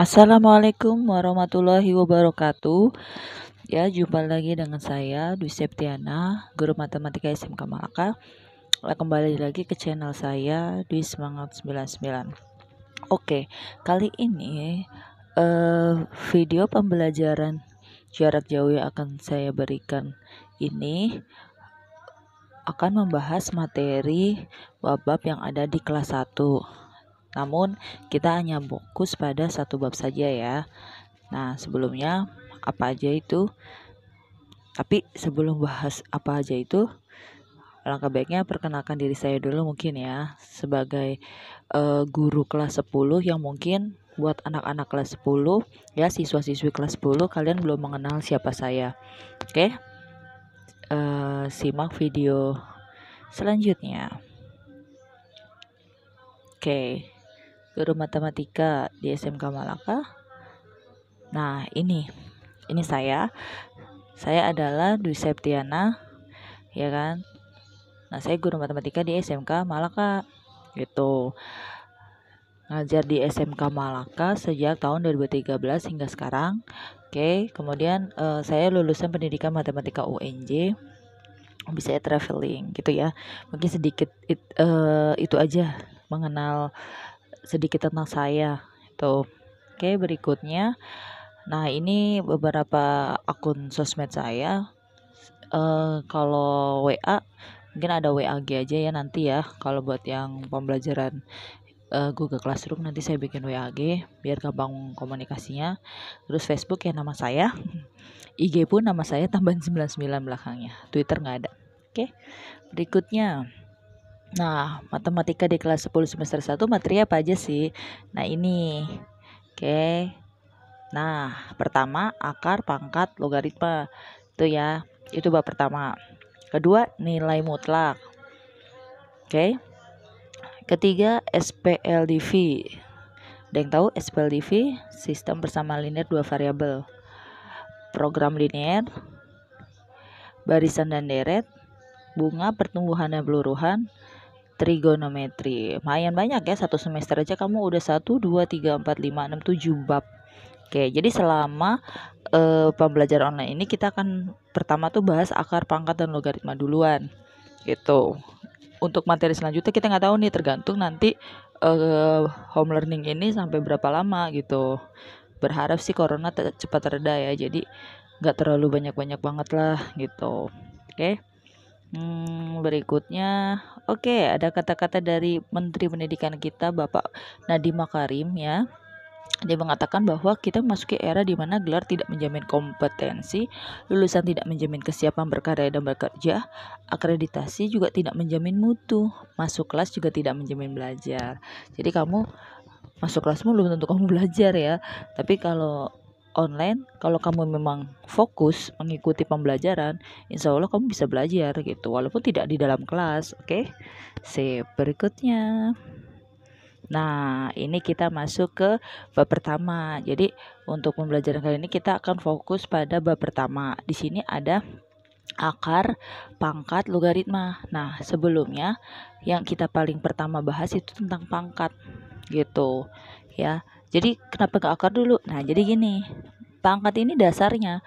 Assalamualaikum warahmatullahi wabarakatuh. Ya, jumpa lagi dengan saya Dwi Septiana, guru matematika SMK Malaka. Kembali lagi ke channel saya Dwi Semangat 99. Oke, kali ini video pembelajaran jarak jauh yang akan saya berikan ini akan membahas materi bab-bab yang ada di kelas 1. Namun kita hanya fokus pada satu bab saja ya. Nah, sebelumnya apa aja itu? Tapi sebelum bahas apa aja itu, alangkah baiknya perkenalkan diri saya dulu mungkin ya, sebagai guru kelas 10 yang mungkin buat anak-anak kelas 10 ya, siswa-siswi kelas 10 kalian belum mengenal siapa saya. Oke? Simak video selanjutnya. Oke. Guru matematika di SMK Malaka. Nah, ini saya. Saya adalah Dwi Septiana, ya kan? Nah, saya guru matematika di SMK Malaka, gitu. Ngajar di SMK Malaka sejak tahun 2013 hingga sekarang. Oke, kemudian saya lulusan pendidikan matematika UNJ. Bisa traveling, gitu ya. Mungkin sedikit itu aja mengenal sedikit tentang saya. Itu. Oke, berikutnya. Nah, ini beberapa akun sosmed saya. Kalau WA mungkin ada WAG aja ya nanti ya. Kalau buat yang pembelajaran Google Classroom nanti saya bikin WAG biar gampang komunikasinya. Terus Facebook ya nama saya. IG pun nama saya tambahan 99 belakangnya. Twitter nggak ada. Oke. Berikutnya. Nah, matematika di kelas 10 semester 1 materi apa aja sih? Nah, ini. Oke. Nah, pertama akar, pangkat, logaritma. Itu ya. Itu bab pertama. Kedua, nilai mutlak. Oke. Ketiga, SPLDV. Ada yang tahu SPLDV? Sistem bersama linear dua variabel. Program linear, barisan dan deret, bunga, pertumbuhan dan peluruhan, trigonometri. Lumayan banyak ya, satu semester aja kamu udah 1, 2, 3, 4, 5, 6, 7 bab. Oke, jadi selama pembelajaran online ini kita akan pertama tuh bahas akar, pangkat, dan logaritma duluan. Gitu. Untuk materi selanjutnya kita nggak tahu nih, tergantung nanti home learning ini sampai berapa lama gitu. Berharap sih corona cepat reda ya, jadi nggak terlalu banyak-banyak banget lah gitu. Oke. Berikutnya, oke, ada kata-kata dari Menteri Pendidikan kita Bapak Nadiem Makarim ya. Dia mengatakan bahwa kita memasuki era di mana gelar tidak menjamin kompetensi, lulusan tidak menjamin kesiapan berkarya dan bekerja, akreditasi juga tidak menjamin mutu, masuk kelas juga tidak menjamin belajar. Jadi kamu masuk kelas belum tentu kamu belajar ya. Tapi kalau online, kalau kamu memang fokus mengikuti pembelajaran, insya Allah kamu bisa belajar gitu, walaupun tidak di dalam kelas. Oke, sip. Berikutnya. Nah, ini kita masuk ke bab pertama. Jadi, untuk pembelajaran kali ini kita akan fokus pada bab pertama. Di sini ada akar, pangkat, logaritma. Nah, sebelumnya yang kita paling pertama bahas itu tentang pangkat. Gitu, ya. Jadi, kenapa ke akar dulu? Nah, jadi gini. Pangkat ini dasarnya.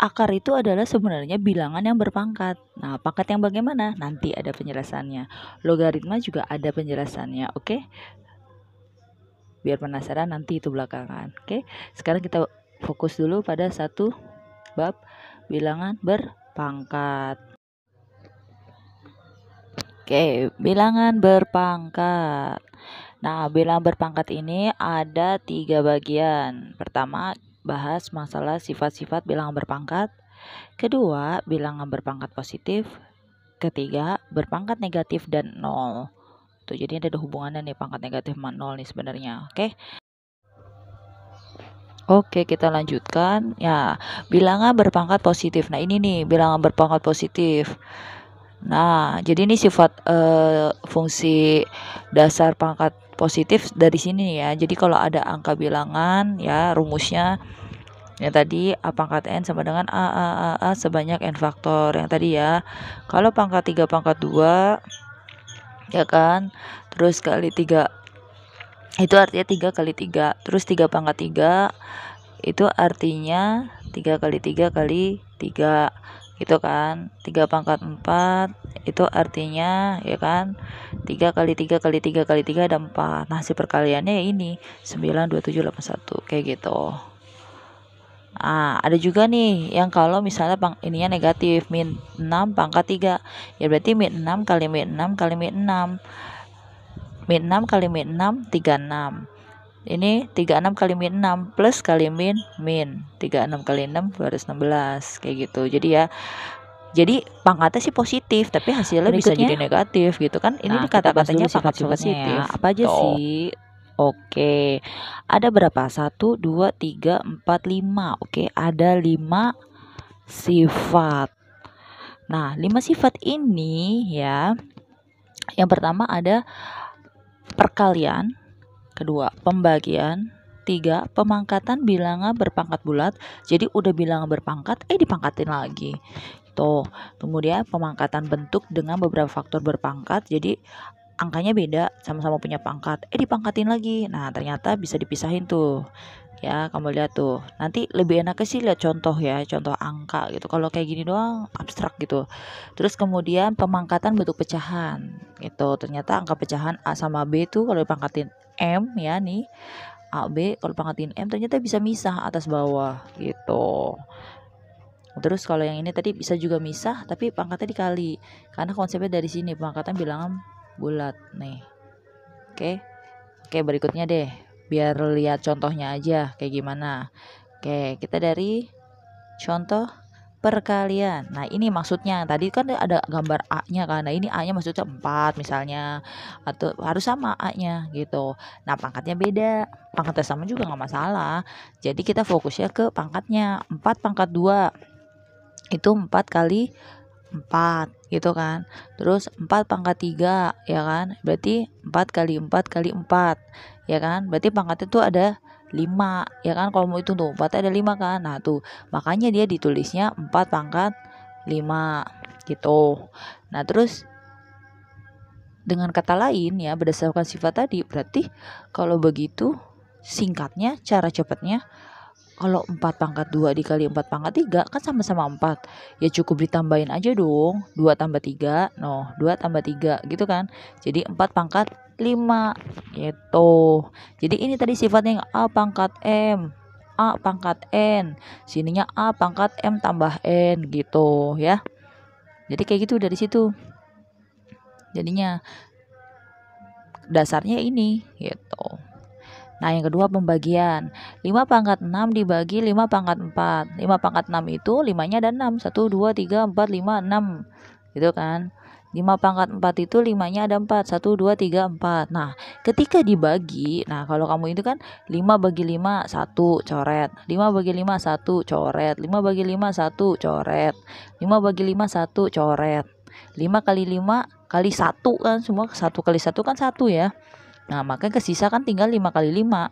Akar itu adalah sebenarnya bilangan yang berpangkat. Nah, pangkat yang bagaimana? Nanti ada penjelasannya. Logaritma juga ada penjelasannya, oke? Biar penasaran nanti itu belakangan. Oke, sekarang kita fokus dulu pada satu bab bilangan berpangkat. Oke, bilangan berpangkat. Nah, bilangan berpangkat ini ada 3 bagian. Pertama, bahas masalah sifat-sifat bilangan berpangkat. Kedua, bilangan berpangkat positif. Ketiga, berpangkat negatif dan 0. Tuh, jadi ada hubungannya nih pangkat negatif sama 0 nih sebenarnya. Oke, kita lanjutkan. Ya, bilangan berpangkat positif. Nah, ini nih bilangan berpangkat positif. Nah, jadi ini sifat fungsi dasar pangkat positif dari sini ya. Jadi kalau ada angka bilangan ya, rumusnya yang tadi A pangkat N sama dengan A sebanyak N faktor yang tadi ya. Kalau pangkat 3 pangkat 2 ya kan, terus kali 3 itu artinya 3 kali 3. Terus 3 pangkat 3 itu artinya 3 kali 3 kali 3 gitu kan. 3 pangkat 4 itu artinya ya kan 3 kali 3 kali 3 kali 3 ada 4. Nah, hasil perkaliannya ya ini 9, 27, 81 kayak gitu. Ada juga nih yang kalau misalnya ininya negatif, min 6 pangkat 3. Ya berarti min 6 kali min 6 kali min 6. Min 6 kali min 6, 36. Ini 36 kali min 6 plus kali min 36 kali 6 216 kayak gitu. Jadi pangkatnya sih positif tapi hasilnya bisa jadi negatif gitu kan. Ini kata-katanya pangkat positif. Apa aja sih? Oke. Ada berapa? 1 2 3 4 5. Oke, ada 5 sifat. Nah, 5 sifat ini ya. Yang pertama ada perkalian, kedua pembagian, 3 pemangkatan bilangan berpangkat bulat. Jadi udah bilangan berpangkat dipangkatin lagi. Tuh. Kemudian pemangkatan bentuk dengan beberapa faktor berpangkat. Jadi angkanya beda, sama-sama punya pangkat, dipangkatin lagi. Nah, ternyata bisa dipisahin tuh. Ya, kamu lihat tuh. Nanti lebih enaknya sih lihat contoh ya, contoh angka gitu. Kalau kayak gini doang abstrak gitu. Terus kemudian pemangkatan bentuk pecahan. Gitu. Ternyata angka pecahan A sama B tuh kalau dipangkatin M ya nih. A, B kalau pangkatin M ternyata bisa misah atas bawah gitu. Terus kalau yang ini tadi bisa juga misah tapi pangkatnya dikali. Karena konsepnya dari sini pemangkatan bilangan bulat nih. Oke, berikutnya deh. Biar lihat contohnya aja kayak gimana. Oke, kita dari contoh perkalian. Nah, ini maksudnya tadi kan ada gambar A-nya kan. Nah, ini A-nya maksudnya 4 misalnya atau harus sama A-nya gitu. Nah, pangkatnya beda. Pangkatnya sama juga nggak masalah. Jadi kita fokusnya ke pangkatnya. 4 pangkat 2 itu 4 kali 4 gitu kan. Terus 4 pangkat 3 ya kan. Berarti 4 kali 4 kali 4 ya kan. Berarti pangkatnya tuh ada 5 ya kan. Kalau mau hitung tuh 4 ada 5 kan. Nah tuh makanya dia ditulisnya 4 pangkat 5 gitu. Nah terus dengan kata lain ya berdasarkan sifat tadi berarti kalau begitu singkatnya cara cepatnya kalau 4 pangkat 2 dikali 4 pangkat 3 kan sama-sama 4. Ya cukup ditambahin aja dong. 2 tambah 3. 2 tambah 3 gitu kan. Jadi 4 pangkat 5 gitu. Jadi ini tadi sifatnya yang A pangkat M. A pangkat N. Sininya A pangkat M tambah N gitu ya. Jadi kayak gitu dari situ. Jadinya dasarnya ini gitu. Nah, yang kedua pembagian. 5 pangkat 6 dibagi 5 pangkat 4. 5 pangkat 6 itu 5-nya ada 6. 1, 2, 3, 4, 5, 6. Gitu kan. 5 pangkat 4 itu 5-nya ada 4. 1, 2, 3, 4. Nah, ketika dibagi, nah kalau kamu itu kan 5 bagi 5, 1, coret. 5 bagi 5, 1, coret. 5 bagi 5, 1, coret. 5 bagi 5, 1, coret. 5 kali 5 kali 1 kan. Semua 1 kali 1 kan 1 ya. Nah, makanya kesisa kan tinggal 5 kali 5.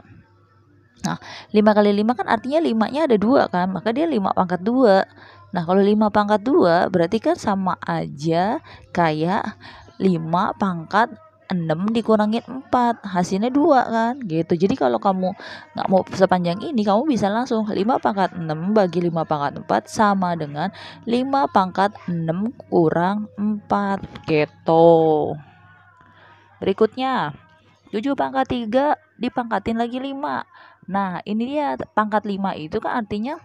Nah, 5 kali 5 kan artinya 5-nya ada 2 kan, maka dia 5 pangkat 2. Nah, kalau 5 pangkat 2 berarti kan sama aja kayak 5 pangkat 6 dikurangin 4, hasilnya 2 kan, gitu. Jadi kalau kamu nggak mau sepanjang ini, kamu bisa langsung 5 pangkat 6 bagi 5 pangkat 4 sama dengan 5 pangkat 6 kurang 4, gitu. Berikutnya, 7 pangkat 3 dipangkatin lagi 5. Nah, ini dia pangkat 5 itu kan artinya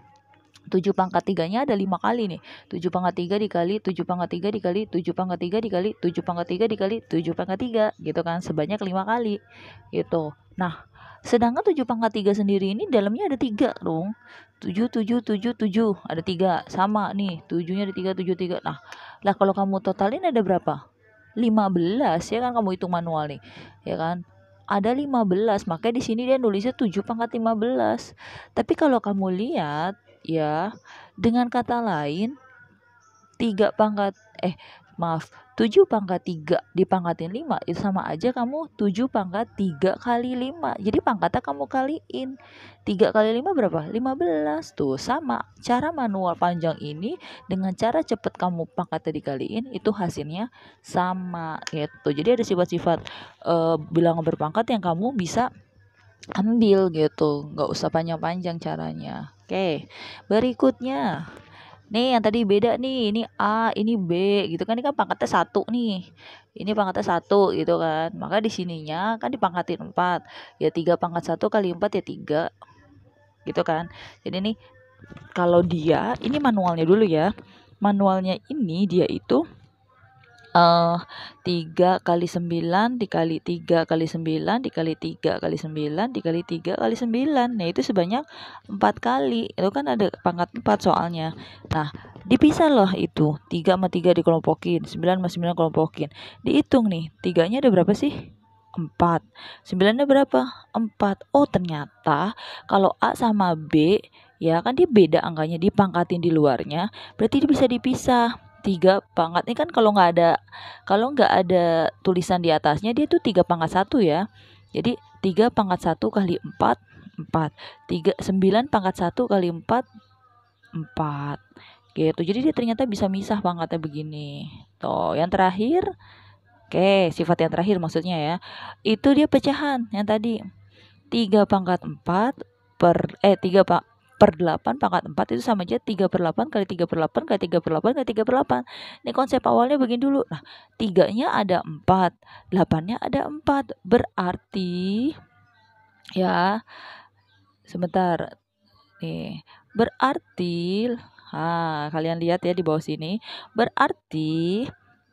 7 pangkat 3-nya ada 5 kali nih. 7 pangkat 3 dikali 7 pangkat 3 dikali 7 pangkat 3 dikali 7 pangkat 3 dikali 7 pangkat 3 gitu kan, sebanyak 5 kali gitu. Nah, sedangkan 7 pangkat 3 sendiri ini dalamnya ada 3 dong. 7 7 7 7 ada 3 sama nih, 7-nya ada 3 7 3. Nah, lah kalau kamu totalin ada berapa? 15 ya kan, kamu hitung manual nih. Ya kan? Ada 15, makanya di sini dia nulisnya 7 pangkat 15. Tapi kalau kamu lihat ya, dengan kata lain 3 pangkat 7 pangkat 3 dipangkatin 5 itu sama aja kamu 7 pangkat 3 kali 5. Jadi pangkatnya kamu kaliin. 3 kali 5 berapa? 15. Tuh sama. Cara manual panjang ini dengan cara cepet kamu pangkatnya dikaliin itu hasilnya sama gitu. Jadi ada sifat-sifat bilangan berpangkat yang kamu bisa ambil gitu, nggak usah panjang-panjang caranya. Oke, berikutnya nih yang tadi beda nih, ini A, ini B gitu kan, ini kan pangkatnya 1 nih. Ini pangkatnya 1 gitu kan. Maka di sininya kan dipangkatin 4. Ya 3 pangkat 1 kali 4 ya 3 gitu kan. Jadi nih kalau dia ini manualnya dulu ya. Manualnya ini dia itu 3 kali 9 dikali 3 kali 9 dikali 3 kali 9 dikali 3 kali 9. Nah, itu sebanyak 4 kali. Itu kan ada pangkat 4 soalnya. Nah, dipisah loh itu. 3 sama 3 dikelompokin, 9 sama 9 kelompokin. Dihitung nih, 3-nya ada berapa sih? 4. 9-nya berapa? 4. Oh, ternyata kalau A sama B, ya kan dia beda angkanya, dipangkatin di luarnya, berarti dia bisa dipisah. 3 pangkat ini kan kalau nggak ada tulisan di atasnya, dia tuh 3 pangkat 1 ya. Jadi 3 pangkat 1 kali 4 4. 9 pangkat 1 kali 4 4 gitu. Jadi dia ternyata bisa misah pangkatnya begini. Tuh, yang terakhir, oke, sifat yang terakhir maksudnya ya. Itu dia pecahan yang tadi. 3 pangkat 4 per 8 pangkat 4 itu sama aja 3/8 kali 3/8 kali 3/8 kali 3/8. Ini konsep awalnya begini dulu. Nah, 3-nya ada 4, 8-nya ada 4. Berarti ya, sebentar. Nih, berarti kalian lihat ya di bawah sini. Berarti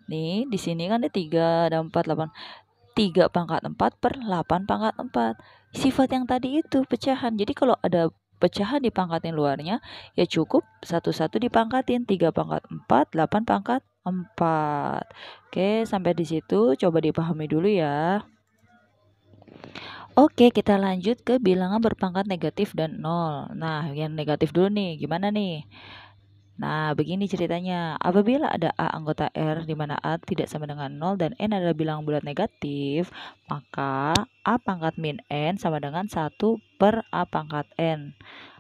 nih di sini kan ada 3, ada 4, 8. 3 pangkat 4 per 8 pangkat 4. Sifat yang tadi itu pecahan. Jadi kalau ada pecahan dipangkatin luarnya, ya cukup satu-satu dipangkatin. 3 pangkat 4, 8 pangkat 4. Oke, sampai di situ coba dipahami dulu ya. Oke, kita lanjut ke bilangan berpangkat negatif dan 0. Nah, yang negatif dulu nih, gimana nih? Nah, begini ceritanya. Apabila ada A anggota R di mana A tidak sama dengan 0 dan N adalah bilangan bulat negatif, maka A pangkat min N sama dengan 1 per A pangkat N.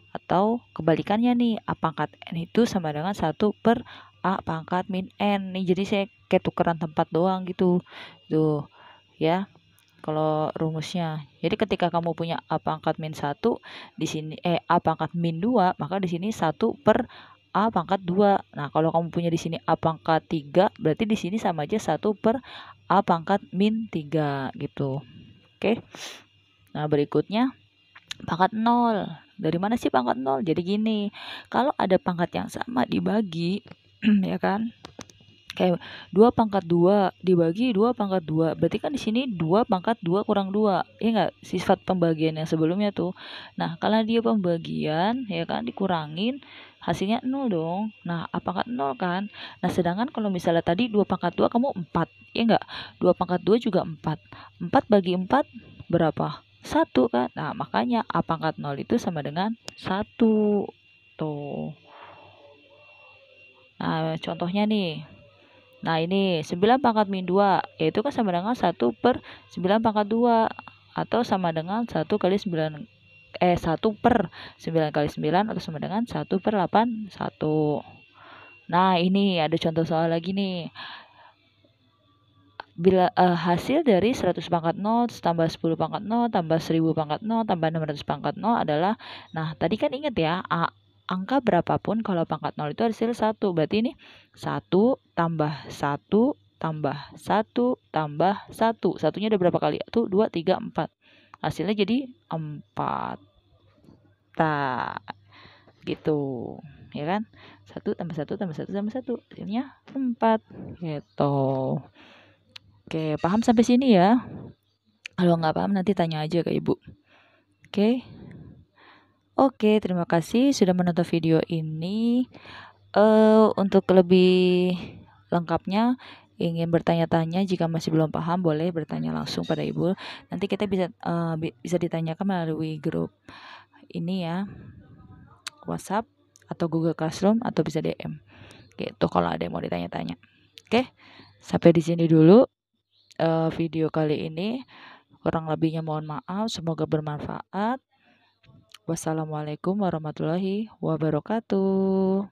Atau kebalikannya nih, A pangkat N itu sama dengan 1 per A pangkat min N. Nih, jadi saya kayak tukeran tempat doang gitu. Tuh, ya. Kalau rumusnya. Jadi ketika kamu punya A pangkat min 1 di sini A pangkat min 2, maka di sini 1 per A pangkat 2. Nah, kalau kamu punya di sini A pangkat 3, berarti di sini sama aja 1 per A pangkat min 3 gitu. Oke. Nah, berikutnya pangkat 0. Dari mana sih pangkat 0? Jadi gini, kalau ada pangkat yang sama dibagi ya kan? Kayak 2 pangkat 2 dibagi 2 pangkat 2. Berarti kan di sini 2 pangkat 2 kurang 2. Ya enggak? Sifat pembagian yang sebelumnya tuh. Nah, kalau dia pembagian ya kan dikurangin hasilnya 0 dong. Nah, A pangkat 0 kan. Nah, sedangkan kalau misalnya tadi 2 pangkat 2 kamu 4. Ya enggak? 2 pangkat 2 juga 4. 4 bagi 4 berapa? 1 kan. Nah, makanya A pangkat 0 itu sama dengan 1. Tuh. Nah, contohnya nih. Nah, ini 9 pangkat min 2, yaitu kan sama dengan 1 per 9 pangkat 2. Atau sama dengan 1 kali 9, 1 per 9 kali 9 atau sama dengan 1 per 8, 1. Nah, ini ada contoh soal lagi nih. Bila hasil dari 100 pangkat 0 tambah 10 pangkat 0 tambah 1000 pangkat 0 tambah 600 pangkat 0 adalah, nah tadi kan ingat ya, angka berapapun kalau pangkat 0 itu hasil 1. Berarti ini 1 tambah 1 tambah 1 tambah 1. Satunya ada berapa kali? 1, 2, 3, 4. Hasilnya jadi 4. Gitu. Ya kan? 1 tambah 1 tambah 1 tambah 1. Hasilnya 4. Gitu. Oke, paham sampai sini ya? Kalau nggak paham nanti tanya aja ke ibu. Oke? Oke, terima kasih sudah menonton video ini. Untuk lebih lengkapnya, ingin bertanya-tanya jika masih belum paham, boleh bertanya langsung pada ibu. Nanti kita bisa ditanyakan melalui grup ini ya, WhatsApp atau Google Classroom atau bisa DM. Gitu kalau ada yang mau ditanya-tanya. Oke, sampai di sini dulu video kali ini. Kurang lebihnya mohon maaf, semoga bermanfaat. Wassalamualaikum warahmatullahi wabarakatuh.